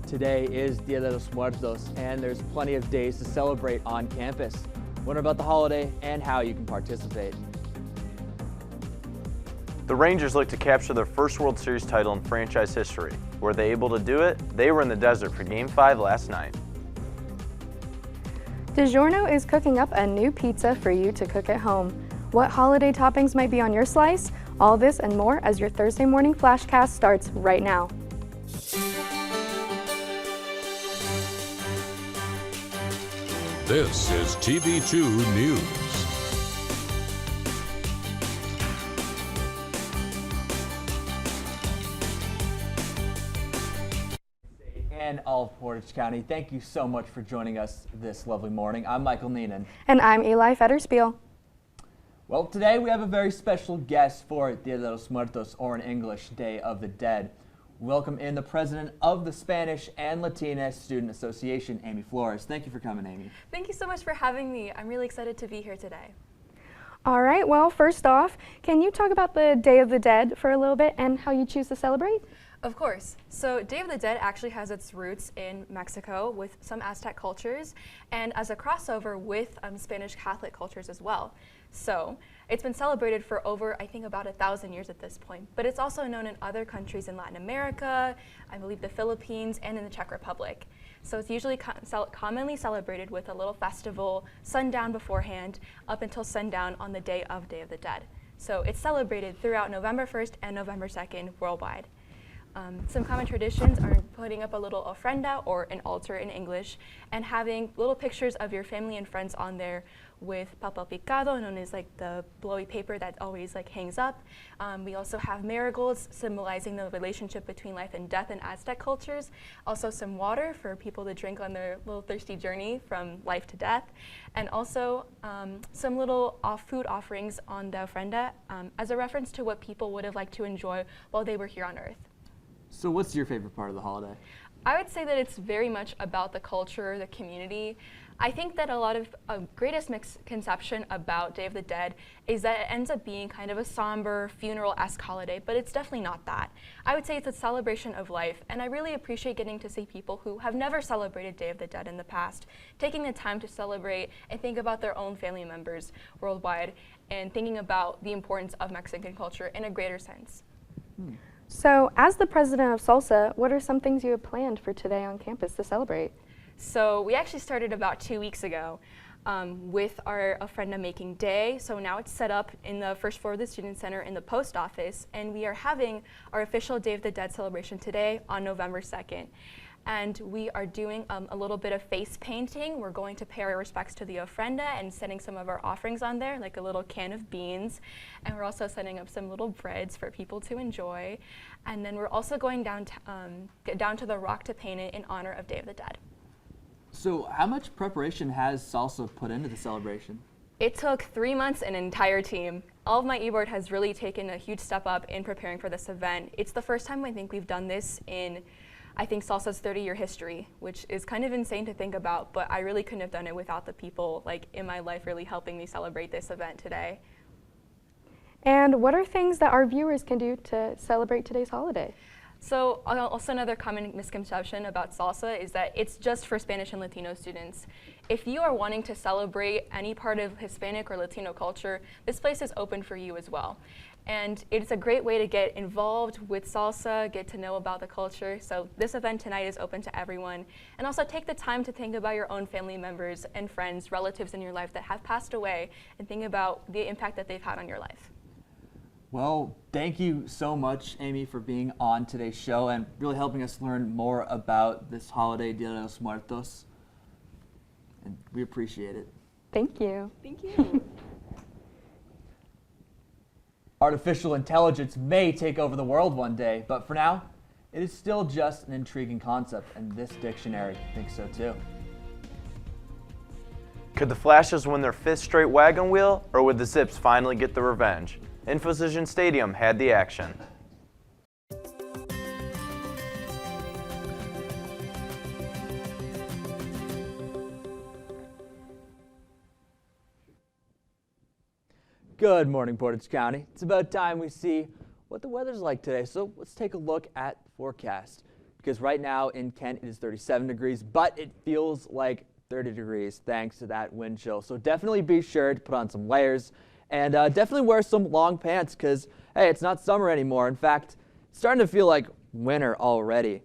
Today is Dia de los Muertos, and there's plenty of days to celebrate on campus. Learn about the holiday and how you can participate. The Rangers look to capture their first World Series title in franchise history. Were they able to do it? They were in the desert for Game 5 last night. DiGiorno is cooking up a new pizza for you to cook at home. What holiday toppings might be on your slice? All this and more as your Thursday morning Flashcast starts right now. This is TV2 News. And all of Portage County, thank you so much for joining us this lovely morning. I'm Michael Neenan. And I'm Eli Federspiel. Well, today we have a very special guest for Dia de los Muertos, or in English, Day of the Dead. Welcome in the president of the Spanish and Latina Student Association, Amy Flores. Thank you for coming, Amy. Thank you so much for having me. I'm really excited to be here today. All right, well, first off, can you talk about the Day of the Dead for a little bit and how you choose to celebrate? Of course. So Day of the Dead actually has its roots in Mexico with some Aztec cultures and as a crossover with Spanish Catholic cultures as well. So it's been celebrated for over, I think, about 1,000 years at this point. But it's also known in other countries in Latin America, I believe the Philippines, and in the Czech Republic. So it's usually commonly celebrated with a little festival, sundown beforehand, up until sundown on the day of Day of the Dead. So it's celebrated throughout November 1st and November 2nd worldwide. Some common traditions are putting up a little ofrenda, or an altar in English, and having little pictures of your family and friends on there with papel picado, known as like the blowy paper that always like hangs up. We also have marigolds, symbolizing the relationship between life and death in Aztec cultures. Also some water for people to drink on their little thirsty journey from life to death. And also some little food offerings on the ofrenda as a reference to what people would have liked to enjoy while they were here on Earth. So what's your favorite part of the holiday? I would say that it's very much about the culture, the community. I think that a lot of greatest misconception about Day of the Dead is that it ends up being kind of a somber, funeral-esque holiday, but it's definitely not that. I would say it's a celebration of life, and I really appreciate getting to see people who have never celebrated Day of the Dead in the past, taking the time to celebrate and think about their own family members worldwide, and thinking about the importance of Mexican culture in a greater sense. So, as the president of SALSA, what are some things you have planned for today on campus to celebrate? So we actually started about 2 weeks ago with our ofrenda making day. So now it's set up in the first floor of the Student Center in the post office, and we are having our official Day of the Dead celebration today on November 2nd. And we are doing a little bit of face painting. We're going to pay our respects to the ofrenda and setting some of our offerings on there, like a little can of beans. And we're also setting up some little breads for people to enjoy. And then we're also going down to the rock to paint it in honor of Day of the Dead. So how much preparation has SALSA put into the celebration? It took 3 months, an entire team. All of my e-board has really taken a huge step up in preparing for this event. It's the first time I think we've done this in, I think, SALSA's 30-year history, which is kind of insane to think about, but I really couldn't have done it without the people like in my life really helping me celebrate this event today. And what are things that our viewers can do to celebrate today's holiday? So also another common misconception about SALSA is that it's just for Spanish and Latino students. If you are wanting to celebrate any part of Hispanic or Latino culture, this place is open for you as well. And it's a great way to get involved with SALSA, get to know about the culture. So this event tonight is open to everyone. And also take the time to think about your own family members and friends, relatives in your life that have passed away, and think about the impact that they've had on your life. Well, thank you so much, Amy, for being on today's show and really helping us learn more about this holiday, Dia de los Muertos. And we appreciate it. Thank you. Thank you. Artificial intelligence may take over the world one day, but for now, it is still just an intriguing concept, and this dictionary thinks so too. Could the Flashes win their 5th straight wagon wheel, or would the Zips finally get the revenge? Infocision Stadium had the action. Good morning, Portage County. It's about time we see what the weather's like today, so let's take a look at the forecast. because right now in Kent it is 37 degrees, but it feels like 30 degrees thanks to that wind chill. So definitely be sure to put on some layers and definitely wear some long pants because, hey, it's not summer anymore. In fact, it's starting to feel like winter already.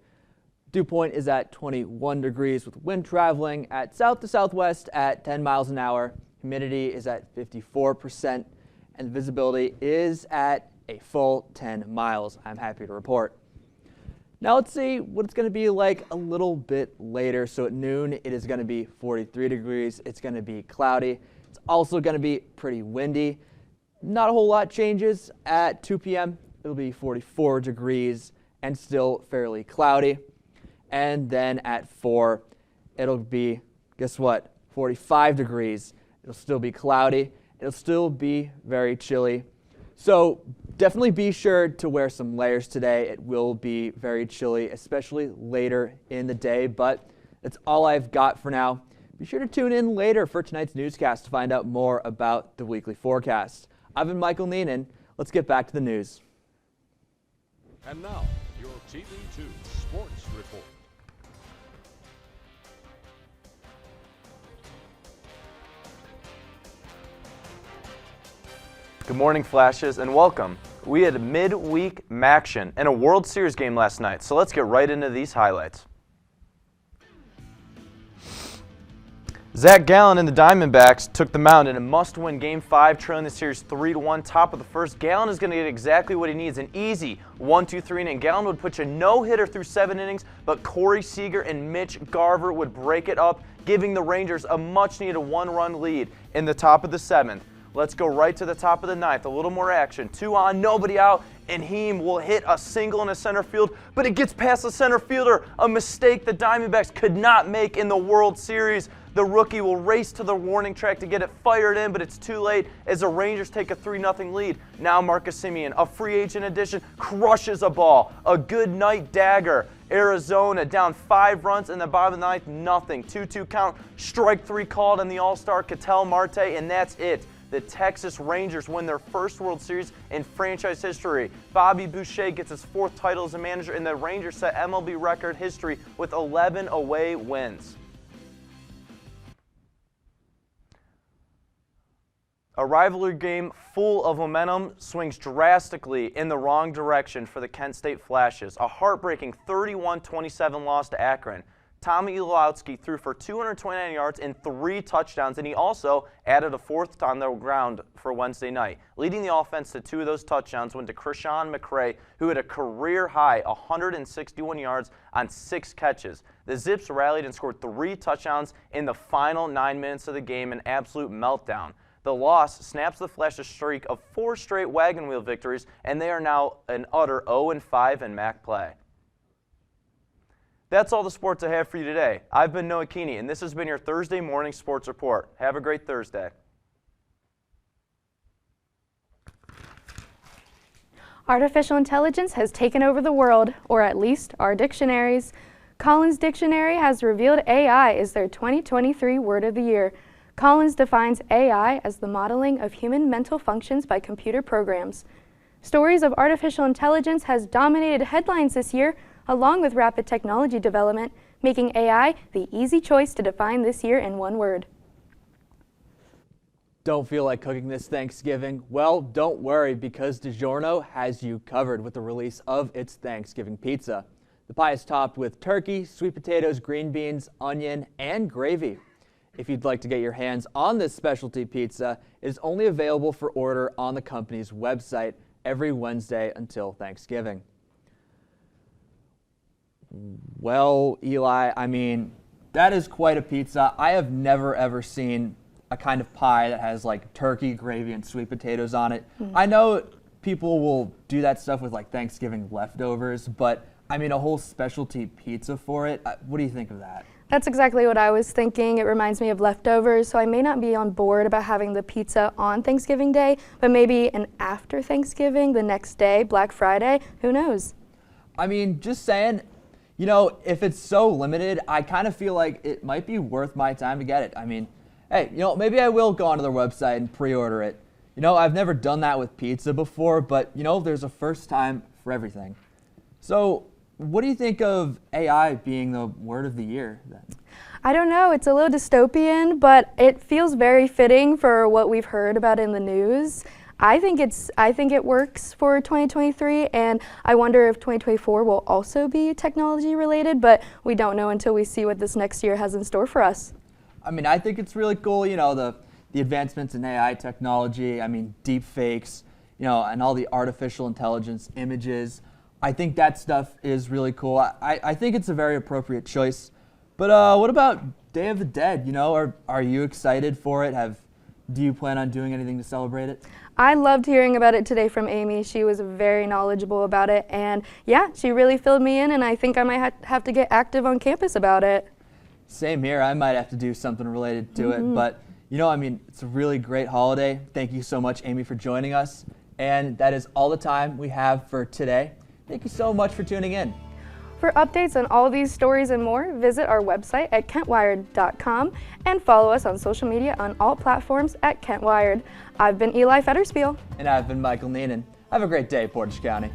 Dew point is at 21 degrees with wind traveling at south to southwest at 10 miles an hour. Humidity is at 54% and visibility is at a full 10 miles. I'm happy to report. Now let's see what it's going to be like a little bit later. So at noon, it is going to be 43 degrees. It's going to be cloudy. It's also going to be pretty windy. Not a whole lot changes. At 2 p.m., it'll be 44 degrees and still fairly cloudy. And then at 4, it'll be, guess what, 45 degrees. It'll still be cloudy. It'll still be very chilly. So definitely be sure to wear some layers today. It will be very chilly, especially later in the day, but that's all I've got for now. Be sure to tune in later for tonight's newscast to find out more about the weekly forecast. I've been Michael Neenan. Let's get back to the news. And now, your TV2 Sports Report. Good morning, Flashes, and welcome. We had midweek action and a World Series game last night, so let's get right into these highlights. Zach Gallen and the Diamondbacks took the mound in a must-win Game 5, trailing the series 3-1. Top of the first, Gallen is going to get exactly what he needs, an easy 1-2-3 inning. Gallen would pitch a no-hitter through 7 innings, but Corey Seager and Mitch Garver would break it up, giving the Rangers a much-needed 1-run lead in the top of the 7th. Let's go right to the top of the 9th. A little more action. 2 on, nobody out, and Heem will hit a single in the center field, but it gets past the center fielder. A mistake the Diamondbacks could not make in the World Series. The rookie will race to the warning track to get it fired in, but it's too late as the Rangers take a 3-0 lead. Now Marcus Semien, a free agent addition, crushes a ball. A good night dagger. Arizona down 5 runs in the bottom of the 9th, nothing. 2-2 count, strike 3 called on the All-Star Ketel Marte, and that's it. The Texas Rangers win their first World Series in franchise history. Bobby Boucher gets his 4th title as a manager, and the Rangers set MLB record history with 11 away wins. A rivalry game full of momentum swings drastically in the wrong direction for the Kent State Flashes. A heartbreaking 31-27 loss to Akron. Tommy Ilowski threw for 229 yards and 3 touchdowns, and he also added a 4th on the ground for Wednesday night. Leading the offense to 2 of those touchdowns went to Krishan McCray, who had a career-high 161 yards on 6 catches. The Zips rallied and scored 3 touchdowns in the final 9 minutes of the game, an absolute meltdown. The loss snaps the Flash's streak of 4 straight wagon wheel victories, and they are now an utter 0-5 in MAC play. That's all the sports I have for you today. I've been Noah Keeney, and this has been your Thursday morning sports report. Have a great Thursday. Artificial intelligence has taken over the world, or at least our dictionaries. Collins Dictionary has revealed AI is their 2023 word of the year. Collins defines AI as the modeling of human mental functions by computer programs. Stories of artificial intelligence has dominated headlines this year, along with rapid technology development, making AI the easy choice to define this year in one word. Don't feel like cooking this Thanksgiving? Well, don't worry, because DiGiorno has you covered with the release of its Thanksgiving pizza. The pie is topped with turkey, sweet potatoes, green beans, onion, and gravy. If you'd like to get your hands on this specialty pizza, it is only available for order on the company's website every Wednesday until Thanksgiving. Well, Eli, I mean, that is quite a pizza. I have never ever seen a kind of pie that has like turkey, gravy, and sweet potatoes on it. I know people will do that stuff with like Thanksgiving leftovers, but I mean a whole specialty pizza for it. What do you think of that? That's exactly what I was thinking. It reminds me of leftovers, so I may not be on board about having the pizza on Thanksgiving Day, but maybe an after Thanksgiving, the next day, Black Friday, who knows? I mean, just saying, you know, if it's so limited, I kind of feel like it might be worth my time to get it. I mean, hey, you know, maybe I will go onto their website and pre-order it. You know, I've never done that with pizza before, but, you know, there's a first time for everything. So, what do you think of AI being the word of the year then? I don't know, it's a little dystopian, but it feels very fitting for what we've heard about in the news. I think it works for 2023, and I wonder if 2024 will also be technology related, but we don't know until we see what this next year has in store for us. I mean, I think it's really cool, the advancements in AI technology, deep fakes, and all the artificial intelligence images. I think that stuff is really cool. I think it's a very appropriate choice. But what about Day of the Dead? Are you excited for it? Do you plan on doing anything to celebrate it? I loved hearing about it today from Amy. She was very knowledgeable about it, and yeah, she really filled me in, and I think I might have to get active on campus about it. Same here. I might have to do something related to it, but it's a really great holiday. Thank you so much, Amy, for joining us. And that is all the time we have for today. Thank you so much for tuning in. For updates on all these stories and more, visit our website at kentwired.com and follow us on social media on all platforms at KentWired. I've been Eli Federspiel. And I've been Michael Neenan. Have a great day, Portage County.